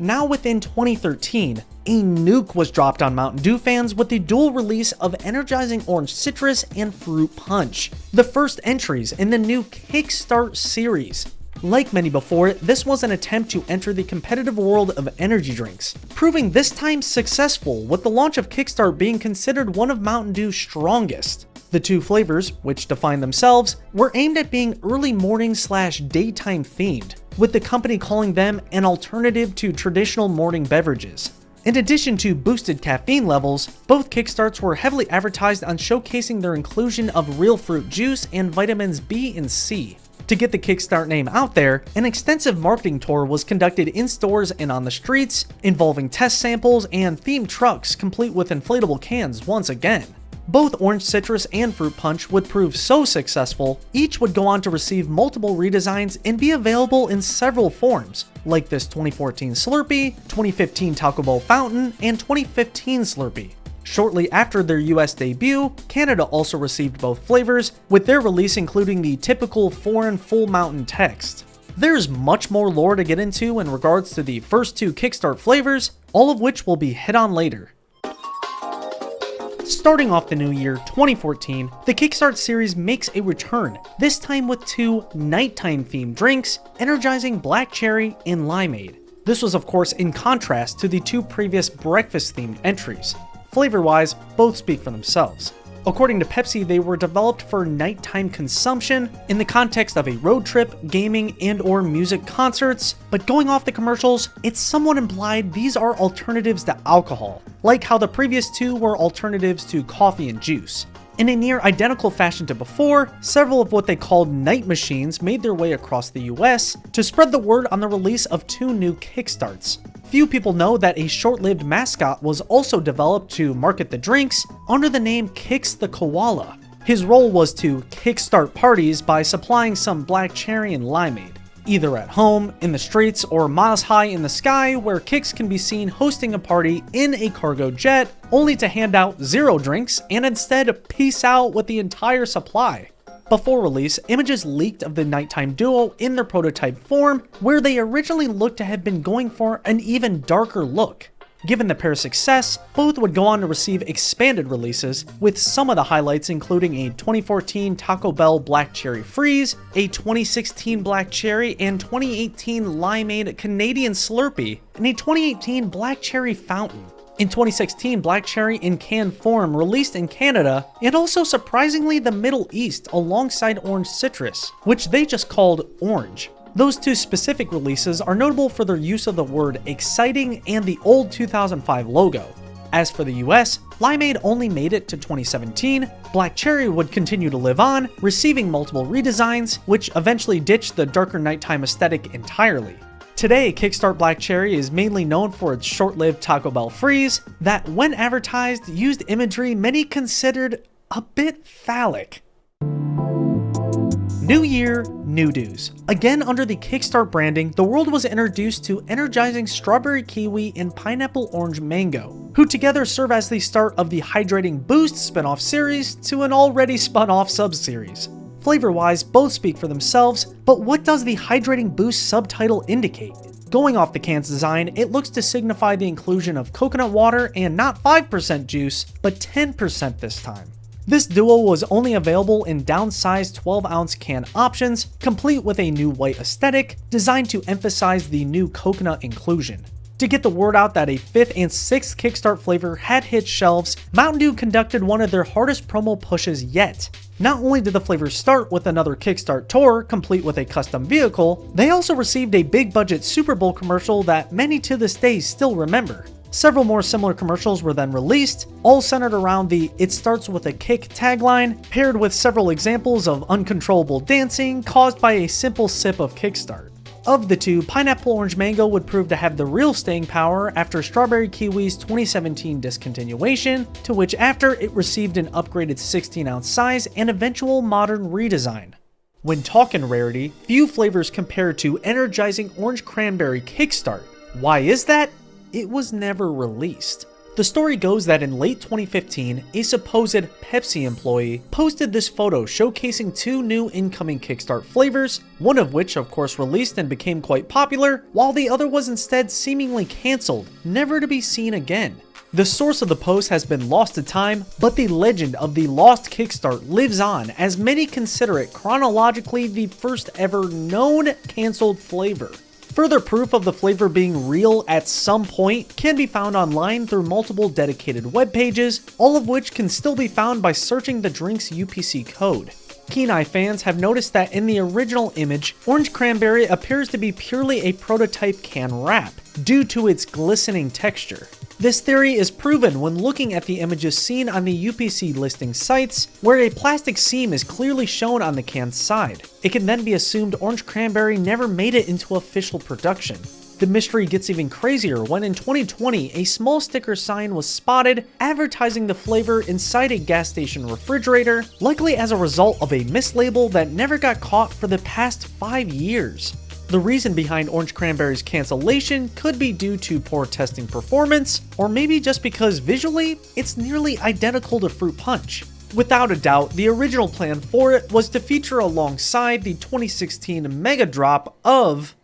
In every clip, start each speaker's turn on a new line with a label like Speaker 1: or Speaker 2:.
Speaker 1: Now within 2013, a nuke was dropped on Mountain Dew fans with the dual release of Energizing Orange Citrus and Fruit Punch, the first entries in the new Kickstart series. Like many before it, this was an attempt to enter the competitive world of energy drinks, proving this time successful with the launch of Kickstart being considered one of Mountain Dew's strongest. The two flavors, which define themselves, were aimed at being early morning / daytime themed, with the company calling them an alternative to traditional morning beverages. In addition to boosted caffeine levels, both Kickstarts were heavily advertised on showcasing their inclusion of real fruit juice and vitamins B and C. To get the Kickstart name out there, an extensive marketing tour was conducted in stores and on the streets, involving test samples and themed trucks complete with inflatable cans once again. Both Orange Citrus and Fruit Punch would prove so successful, each would go on to receive multiple redesigns and be available in several forms, like this 2014 Slurpee, 2015 Taco Bell Fountain, and 2015 Slurpee. Shortly after their US debut, Canada also received both flavors, with their release including the typical foreign full mountain text. There's much more lore to get into in regards to the first two Kickstart flavors, all of which will be hit on later. Starting off the new year, 2014, the Kickstart series makes a return, this time with two nighttime themed drinks, Energizing Black Cherry and Limeade. This was of course in contrast to the two previous breakfast themed entries. Flavor-wise, both speak for themselves. According to Pepsi, they were developed for nighttime consumption in the context of a road trip, gaming, and/or music concerts, but going off the commercials, it's somewhat implied these are alternatives to alcohol, like how the previous two were alternatives to coffee and juice. In a near identical fashion to before, several of what they called night machines made their way across the US to spread the word on the release of two new Kickstarts. Few people know that a short-lived mascot was also developed to market the drinks under the name Kix the Koala. His role was to kickstart parties by supplying some black cherry and limeade, either at home, in the streets, or miles high in the sky, where Kix can be seen hosting a party in a cargo jet, only to hand out 0 drinks and instead peace out with the entire supply. Before release, images leaked of the nighttime duo in their prototype form, where they originally looked to have been going for an even darker look. Given the pair's success, both would go on to receive expanded releases, with some of the highlights including a 2014 Taco Bell Black Cherry Freeze, a 2016 Black Cherry and 2018 Limeade Canadian Slurpee, and a 2018 Black Cherry Fountain. In 2016, Black Cherry in canned form released in Canada, and also surprisingly the Middle East alongside Orange Citrus, which they just called Orange. Those two specific releases are notable for their use of the word exciting and the old 2005 logo. As for the US, Limeade only made it to 2017, Black Cherry would continue to live on, receiving multiple redesigns, which eventually ditched the darker nighttime aesthetic entirely. Today, Kickstart Black Cherry is mainly known for its short-lived Taco Bell Freeze that, when advertised, used imagery many considered a bit phallic. New year, new Dews. Again under the Kickstart branding, the world was introduced to Energizing Strawberry Kiwi and Pineapple Orange Mango, who together serve as the start of the Hydrating Boost spin-off series to an already spun-off sub-series. Flavor-wise, both speak for themselves, but what does the Hydrating Boost subtitle indicate? Going off the can's design, it looks to signify the inclusion of coconut water and not 5% juice, but 10% this time. This duo was only available in downsized 12-ounce can options, complete with a new white aesthetic, designed to emphasize the new coconut inclusion. To get the word out that a 5th and 6th Kickstart flavor had hit shelves, Mountain Dew conducted one of their hardest promo pushes yet. Not only did the flavor start with another Kickstart tour, complete with a custom vehicle, they also received a big budget Super Bowl commercial that many to this day still remember. Several more similar commercials were then released, all centered around the "It starts with a kick" tagline, paired with several examples of uncontrollable dancing caused by a simple sip of Kickstart. Of the two, Pineapple Orange Mango would prove to have the real staying power after Strawberry Kiwi's 2017 discontinuation, to which after it received an upgraded 16-ounce size and eventual modern redesign. When talking rarity, few flavors compare to Energizing Orange Cranberry Kickstart. Why is that? It was never released. The story goes that in late 2015, a supposed Pepsi employee posted this photo showcasing 2 new incoming Kickstart flavors, one of which of course released and became quite popular, while the other was instead seemingly cancelled, never to be seen again. The source of the post has been lost to time, but the legend of the lost Kickstart lives on, as many consider it chronologically the first ever known cancelled flavor. Further proof of the flavor being real at some point can be found online through multiple dedicated web pages, all of which can still be found by searching the drink's UPC code. Keen-eye fans have noticed that in the original image, Orange Cranberry appears to be purely a prototype can wrap, due to its glistening texture. This theory is proven when looking at the images seen on the UPC listing sites, where a plastic seam is clearly shown on the can's side. It can then be assumed Orange Cranberry never made it into official production. The mystery gets even crazier when in 2020, a small sticker sign was spotted advertising the flavor inside a gas station refrigerator, likely as a result of a mislabel that never got caught for the past 5 years. The reason behind Orange Cranberry's cancellation could be due to poor testing performance, or maybe just because visually, it's nearly identical to Fruit Punch. Without a doubt, the original plan for it was to feature alongside the 2016 mega drop of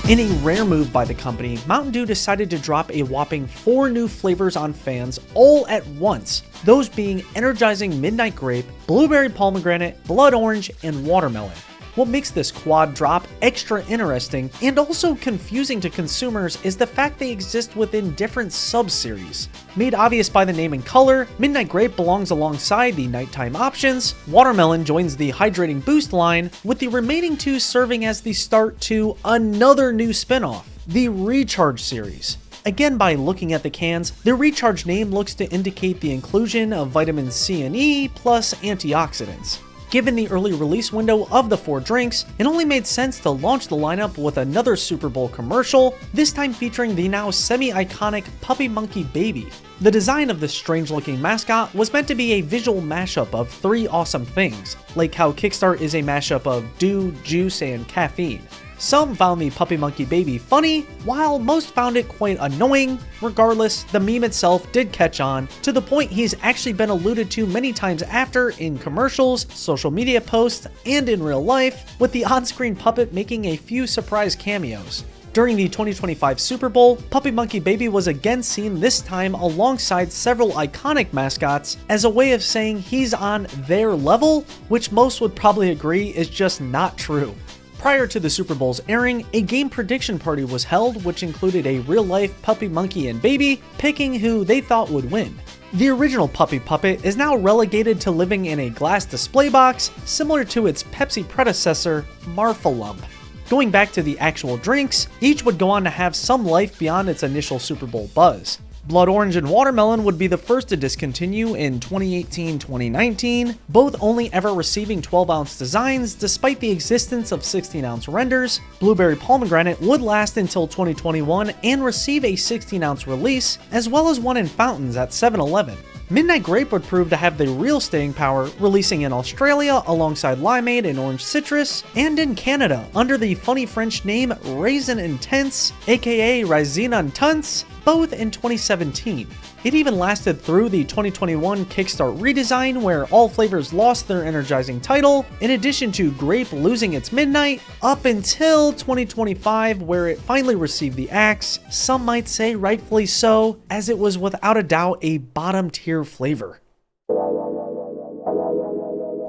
Speaker 1: In a rare move by the company, Mountain Dew decided to drop a whopping 4 new flavors on fans all at once, those being Energizing Midnight Grape, Blueberry Pomegranate, Blood Orange, and Watermelon. What makes this quad drop extra interesting and also confusing to consumers is the fact they exist within different sub-series. Made obvious by the name and color, Midnight Grape belongs alongside the nighttime options, Watermelon joins the Hydrating Boost line, with the remaining 2 serving as the start to another new spin-off, the Recharge series. Again, by looking at the cans, the Recharge name looks to indicate the inclusion of vitamins C and E plus antioxidants. Given the early release window of the 4 drinks, it only made sense to launch the lineup with another Super Bowl commercial, this time featuring the now semi-iconic Puppy Monkey Baby. The design of this strange-looking mascot was meant to be a visual mashup of 3 awesome things, like how Kickstart is a mashup of dew, juice, and caffeine. Some found the Puppy Monkey Baby funny, while most found it quite annoying. Regardless, the meme itself did catch on, to the point he's actually been alluded to many times after in commercials, social media posts, and in real life, with the on-screen puppet making a few surprise cameos. During the 2025 Super Bowl, Puppy Monkey Baby was again seen, this time alongside several iconic mascots, as a way of saying he's on their level, which most would probably agree is just not true. Prior to the Super Bowl's airing, a game prediction party was held which included a real-life Puppy Monkey and Baby picking who they thought would win. The original Puppy Puppet is now relegated to living in a glass display box, similar to its Pepsi predecessor, Marfalump. Going back to the actual drinks, each would go on to have some life beyond its initial Super Bowl buzz. Blood Orange and Watermelon would be the first to discontinue in 2018-2019, both only ever receiving 12-ounce designs despite the existence of 16-ounce renders. Blueberry Pomegranate would last until 2021 and receive a 16-ounce release, as well as one in fountains at 7-Eleven. Midnight Grape would prove to have the real staying power, releasing in Australia alongside Limeade and Orange Citrus, and in Canada under the funny French name Raisin Intense, aka Raisin Intense, both in 2017. It even lasted through the 2021 Kickstart redesign, where all flavors lost their energizing title, in addition to Grape losing its Midnight, up until 2025, where it finally received the axe, some might say rightfully so, as it was without a doubt a bottom tier flavor.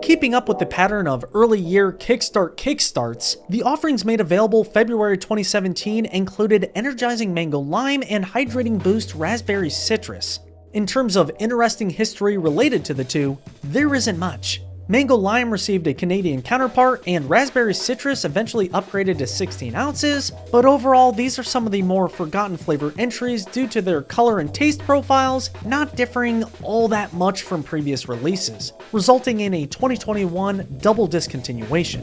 Speaker 1: Keeping up with the pattern of early year Kickstart kickstarts, the offerings made available February 2017 included Energizing Mango Lime and Hydrating Boost Raspberry Citrus. In terms of interesting history related to the two, there isn't much. Mango Lime received a Canadian counterpart, and Raspberry Citrus eventually upgraded to 16 ounces, but overall these are some of the more forgotten flavor entries due to their color and taste profiles not differing all that much from previous releases, resulting in a 2021 double discontinuation.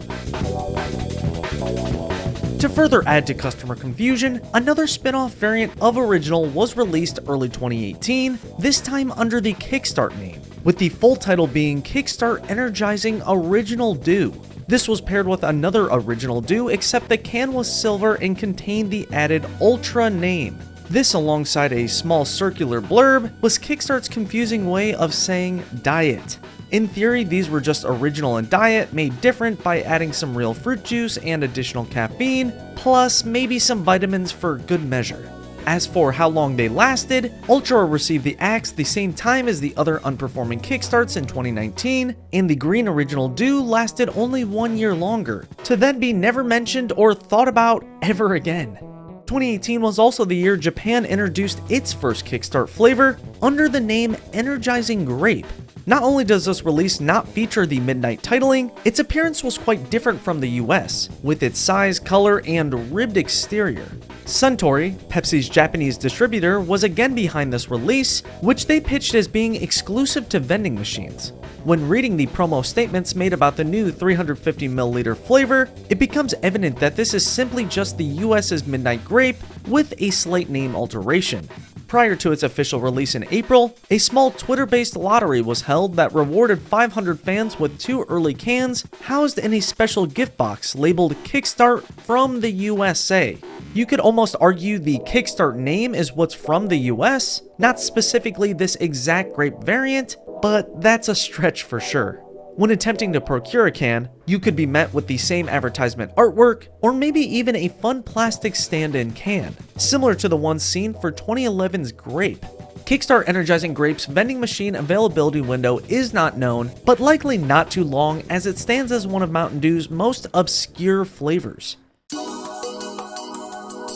Speaker 1: To further add to customer confusion, another spin-off variant of Original was released early 2018, this time under the Kickstart name, with the full title being Kickstart Energizing Original Dew. This was paired with another original dew, except the can was silver and contained the added Ultra name. This, alongside a small circular blurb, was Kickstart's confusing way of saying diet. In theory, these were just original and diet, made different by adding some real fruit juice and additional caffeine, plus maybe some vitamins for good measure. As for how long they lasted, Ultra received the axe the same time as the other unperforming Kickstarts in 2019, and the green original dew lasted only 1 year longer, to then be never mentioned or thought about ever again. 2018 was also the year Japan introduced its first Kickstart flavor under the name Energizing Grape. Not only does this release not feature the midnight titling, its appearance was quite different from the US, with its size, color, and ribbed exterior. Suntory, Pepsi's Japanese distributor, was again behind this release, which they pitched as being exclusive to vending machines. When reading the promo statements made about the new 350ml flavor, it becomes evident that this is simply just the US's Midnight Grape with a slight name alteration. Prior to its official release in April, a small Twitter-based lottery was held that rewarded 500 fans with 2 early cans housed in a special gift box labeled Kickstart from the USA. You could almost argue the Kickstart name is what's from the US, not specifically this exact grape variant, but that's a stretch for sure. When attempting to procure a can, you could be met with the same advertisement artwork, or maybe even a fun plastic stand-in can, similar to the one seen for 2011's Grape. Kickstart Energizing Grape's vending machine availability window is not known, but likely not too long, as it stands as one of Mountain Dew's most obscure flavors.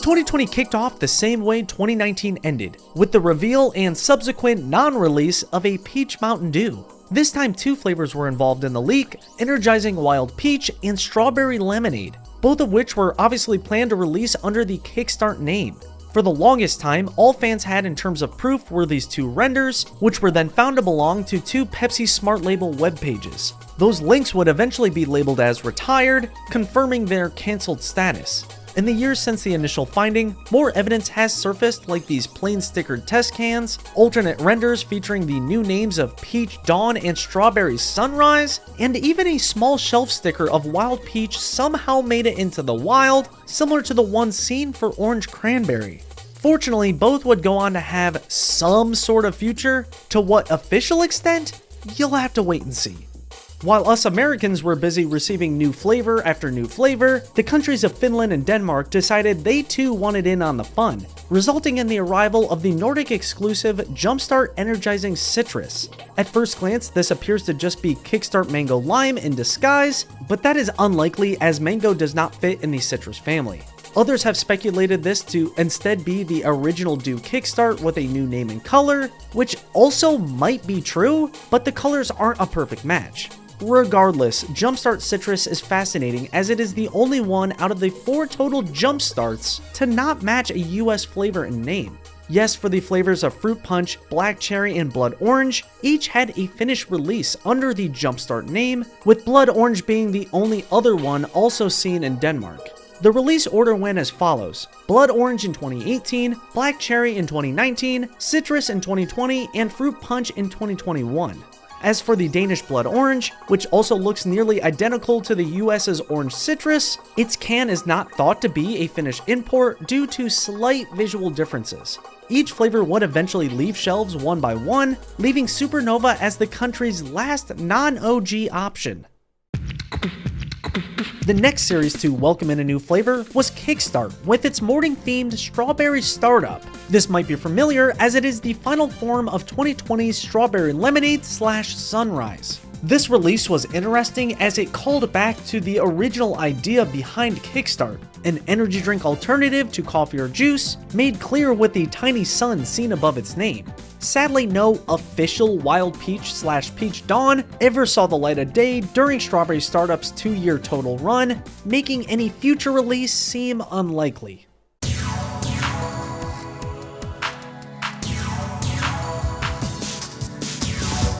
Speaker 1: 2020 kicked off the same way 2019 ended, with the reveal and subsequent non-release of a Peach Mountain Dew. This time 2 flavors were involved in the leak, Energizing Wild Peach and Strawberry Lemonade, both of which were obviously planned to release under the Kickstart name. For the longest time, all fans had in terms of proof were these 2 renders, which were then found to belong to 2 Pepsi Smart Label web pages. Those links would eventually be labeled as retired, confirming their cancelled status. In the years since the initial finding, more evidence has surfaced, like these plain stickered test cans, alternate renders featuring the new names of Peach Dawn and Strawberry Sunrise, and even a small shelf sticker of Wild Peach somehow made it into the wild, similar to the one seen for Orange Cranberry. Fortunately, both would go on to have some sort of future. To what official extent? You'll have to wait and see. While us Americans were busy receiving new flavor after new flavor, the countries of Finland and Denmark decided they too wanted in on the fun, resulting in the arrival of the Nordic exclusive Jumpstart Energizing Citrus. At first glance, this appears to just be Kickstart Mango Lime in disguise, but that is unlikely as mango does not fit in the citrus family. Others have speculated this to instead be the original Dew Kickstart with a new name and color, which also might be true, but the colors aren't a perfect match. Regardless, Jumpstart Citrus is fascinating as it is the only one out of the 4 total Jumpstarts to not match a US flavor and name. Yes, for the flavors of Fruit Punch, Black Cherry, and Blood Orange, each had a finished release under the Jumpstart name, with Blood Orange being the only other one also seen in Denmark. The release order went as follows: Blood Orange in 2018, Black Cherry in 2019, Citrus in 2020, and Fruit Punch in 2021. As for the Danish Blood Orange, which also looks nearly identical to the US's Orange Citrus, its can is not thought to be a Finnish import due to slight visual differences. Each flavor would eventually leave shelves one by one, leaving Supernova as the country's last non-OG option. The next series to welcome in a new flavor was Kickstart, with its morning-themed Strawberry Startup. This might be familiar as it is the final form of 2020's Strawberry Lemonade / Sunrise. This release was interesting as it called back to the original idea behind Kickstart, an energy drink alternative to coffee or juice, made clear with the tiny sun seen above its name. Sadly, no official Wild Peach / Peach Dawn ever saw the light of day during Strawberry Startup's 2-year total run, making any future release seem unlikely.